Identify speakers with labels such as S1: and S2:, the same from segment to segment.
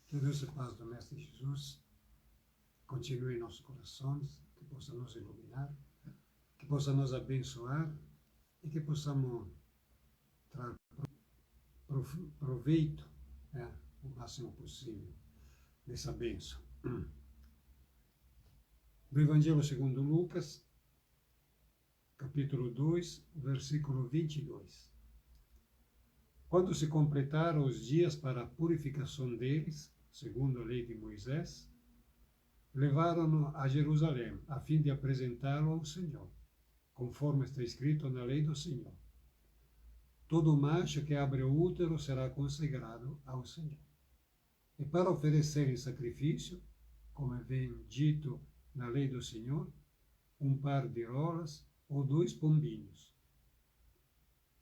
S1: Que Deus e paz do Mestre Jesus continue em nossos corações, que possa nos iluminar, que possa nos abençoar e que possamos trazer proveito o máximo possível dessa bênção. Do Evangelho segundo Lucas, capítulo 2, versículo 22. Quando se completaram os dias para a purificação deles, segundo a lei de Moisés, levaram-no a Jerusalém, a fim de apresentá-lo ao Senhor, conforme está escrito na lei do Senhor. Todo macho que abre o útero será consagrado ao Senhor. E para oferecer em sacrifício, como é bem dito na lei do Senhor, um par de rolas ou 2 pombinhos.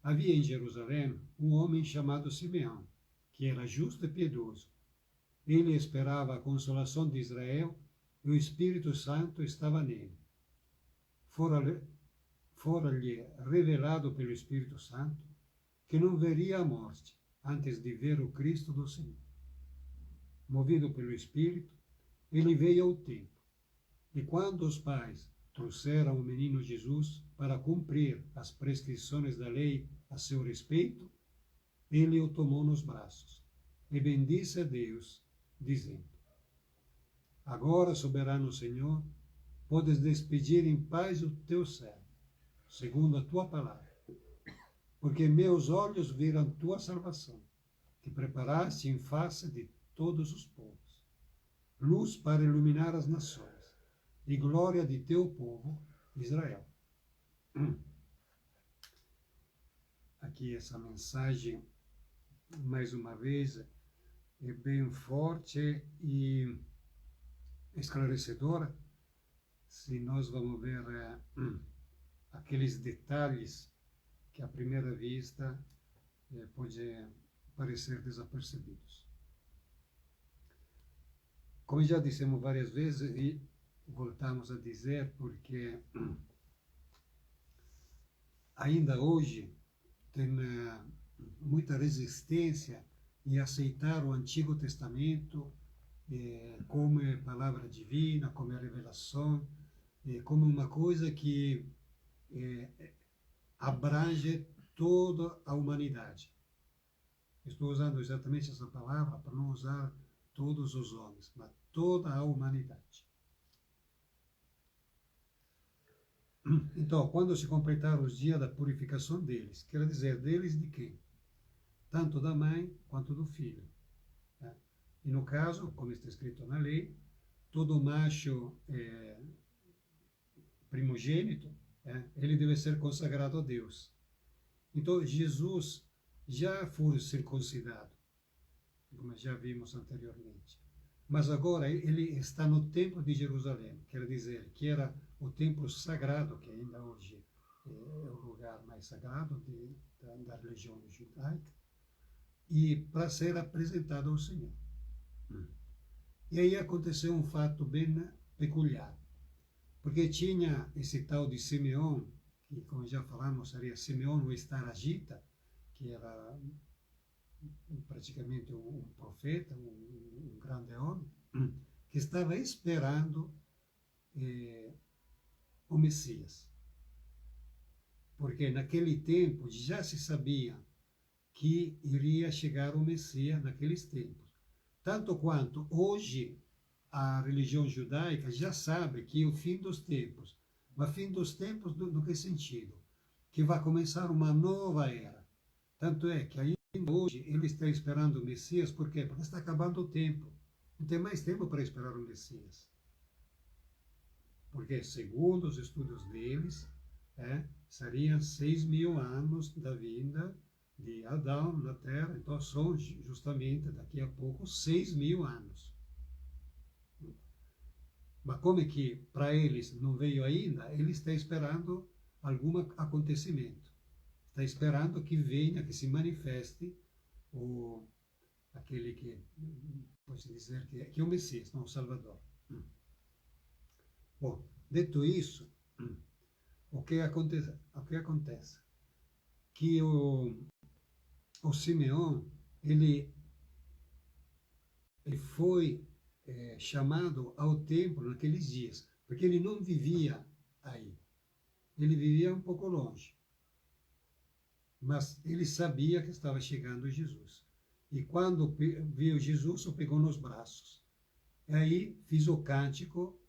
S1: Havia em Jerusalém um homem chamado Simeão, que era justo e piedoso. Ele esperava a consolação de Israel e o Espírito Santo estava nele. Fora-lhe revelado pelo Espírito Santo que não veria a morte antes de ver o Cristo do Senhor. Movido pelo Espírito, ele veio ao templo. E quando os pais trouxeram o menino Jesus para cumprir as prescrições da lei a seu respeito, ele o tomou nos braços e bendisse a Deus, dizendo: Agora, soberano Senhor, podes despedir em paz o teu servo, segundo a tua palavra, porque meus olhos viram tua salvação, que preparaste em face de todos os povos, luz para iluminar as nações, e glória de teu povo, Israel. Aqui essa mensagem, mais uma vez, é bem forte e esclarecedora, se nós vamos ver aqueles detalhes que à primeira vista pode parecer desapercebidos. Como já dissemos várias vezes e voltamos a dizer, porque ainda hoje tem muita resistência em aceitar o Antigo Testamento como palavra divina, como revelação, como uma coisa que abrange toda a humanidade. Estou usando exatamente essa palavra para não usar todos os homens, mas toda a humanidade. Então, quando se completaram os dias da purificação deles, quer dizer, deles de quem? Tanto da mãe quanto do filho. E no caso, como está escrito na lei, todo macho primogênito, ele deve ser consagrado a Deus. Então, Jesus já foi circuncidado, como já vimos anteriormente. Mas agora ele está no templo de Jerusalém, quer dizer, que era o templo sagrado, que ainda hoje é o lugar mais sagrado da religião judaica, e para ser apresentado ao Senhor. E aí aconteceu um fato bem peculiar, porque tinha esse tal de Simeão, que, como já falamos, seria Simeão o Estaragita, que era praticamente um profeta, um grande homem, que estava esperando o Messias. Porque naquele tempo já se sabia que iria chegar o Messias naqueles tempos. Tanto quanto hoje a religião judaica já sabe que é o fim dos tempos. Mas fim dos tempos no que sentido? Que vai começar uma nova era. Tanto é que ainda hoje ele está esperando o Messias, por quê? Porque está acabando o tempo. Não tem mais tempo para esperar o Messias. Porque, segundo os estudos deles, seriam 6.000 anos da vinda de Adão na Terra. Então, são justamente, daqui a pouco, 6.000 anos. Mas como é que para eles não veio ainda, ele está esperando algum acontecimento. Está esperando que venha, que se manifeste aquele que, pode dizer, que é o Messias, não o Salvador. Bom, dito isso, o que acontece? Que o Simeão, ele ele foi chamado ao templo naqueles dias, porque ele não vivia aí. Ele vivia um pouco longe. Mas ele sabia que estava chegando Jesus. E quando viu Jesus, o pegou nos braços. E aí fiz o cântico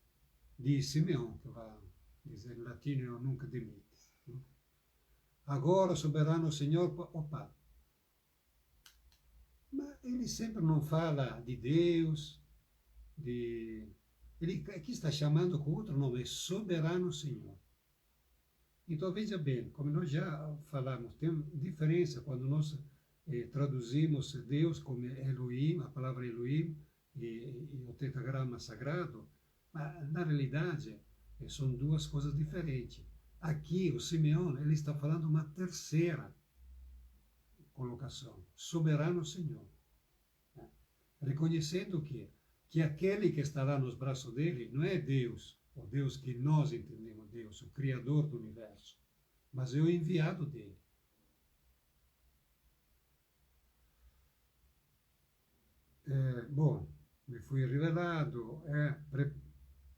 S1: de Simeão, que vai dizer em latino, eu nunca demito. Agora, soberano Senhor, opa. Mas ele sempre não fala de Deus, ele aqui está chamando com outro nome, é soberano Senhor. Então, veja bem, como nós já falamos, tem diferença quando nós traduzimos Deus como Elohim, a palavra Elohim, e o tetragrama sagrado, mas na realidade são duas coisas diferentes. Aqui, o Simeão, ele está falando uma terceira colocação, soberano Senhor. Né? Reconhecendo que aquele que está lá nos braços dele não é Deus, o Deus que nós entendemos, Deus, o Criador do universo, mas é o enviado dele. Bom, me foi revelado,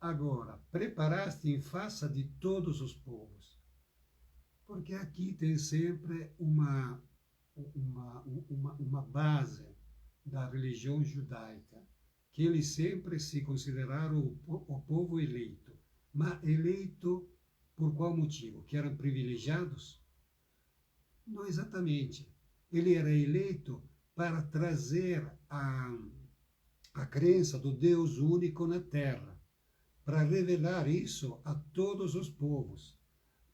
S1: agora, preparaste em face de todos os povos, porque aqui tem sempre uma base da religião judaica, que eles sempre se consideraram o povo eleito. Mas eleito por qual motivo? Que eram privilegiados? Não exatamente. Ele era eleito para trazer a crença do Deus único na terra, para revelar isso a todos os povos,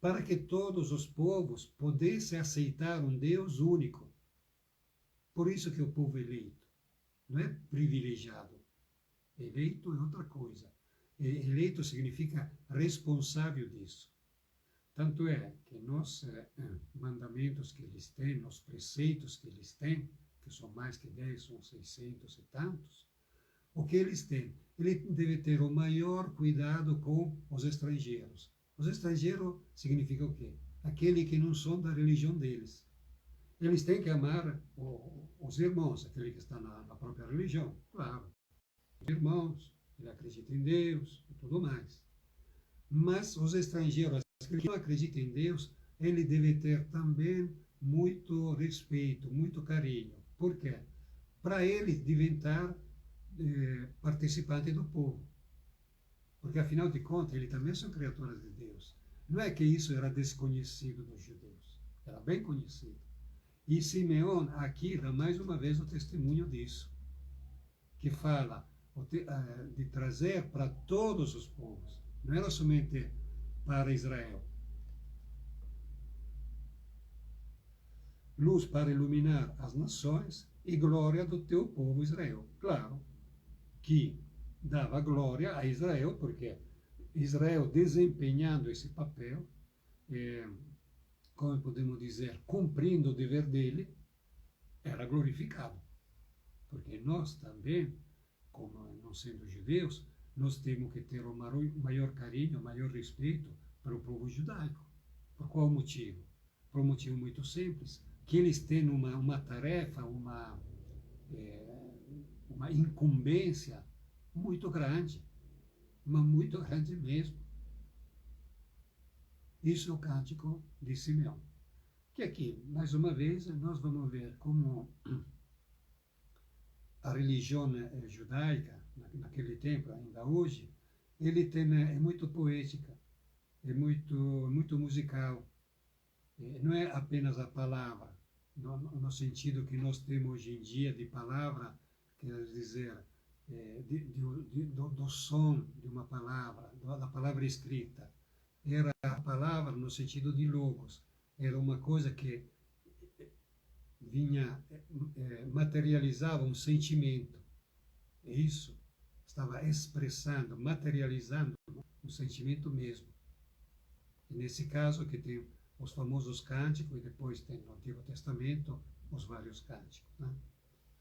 S1: para que todos os povos pudessem aceitar um Deus único. Por isso que o povo eleito não é privilegiado. Eleito é outra coisa. Eleito significa responsável disso. Tanto é que nos mandamentos que eles têm, nos preceitos que eles têm, que são mais que 10, são 600 e tantos, o que eles têm? Ele deve ter o maior cuidado com os estrangeiros. Os estrangeiros significa o quê? Aquele que não são da religião deles. Eles têm que amar os irmãos, aquele que está na própria religião, claro. Os irmãos, ele acredita em Deus e tudo mais. Mas os estrangeiros, aquele que não acredita em Deus, ele deve ter também muito respeito, muito carinho. Por quê? Para ele devem estar participante do povo. Porque, afinal de contas, eles também são criaturas de Deus. Não é que isso era desconhecido dos judeus. Era bem conhecido. E Simeão aqui dá mais uma vez o testemunho disso, que fala de trazer para todos os povos, não era somente para Israel. Luz para iluminar as nações e glória do teu povo Israel. Claro que dava glória a Israel, porque Israel desempenhando esse papel, como podemos dizer, cumprindo o dever dele, era glorificado. Porque nós também, como não sendo judeus, nós temos que ter o maior carinho, o maior respeito para o povo judaico. Por qual motivo? Por um motivo muito simples, que eles têm uma tarefa, uma incumbência muito grande, mas muito grande mesmo. Isso é o cântico de Simeão. Que aqui, mais uma vez, nós vamos ver como a religião judaica, naquele tempo, ainda hoje, ele é muito poética, é muito musical. Não é apenas a palavra, no sentido que nós temos hoje em dia de palavra, quer dizer, do som de uma palavra, da palavra escrita. Era a palavra no sentido de logos, era uma coisa que materializava um sentimento. E isso estava expressando, materializando um sentimento mesmo. E nesse caso que tem os famosos cânticos, e depois tem no Antigo Testamento os vários cânticos, né?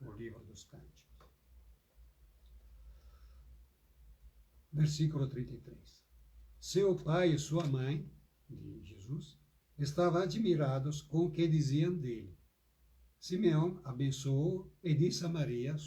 S1: O livro dos cânticos. Versículo 33. Seu pai e sua mãe, de Jesus, estavam admirados com o que diziam dele. Simeão abençoou e disse a Maria,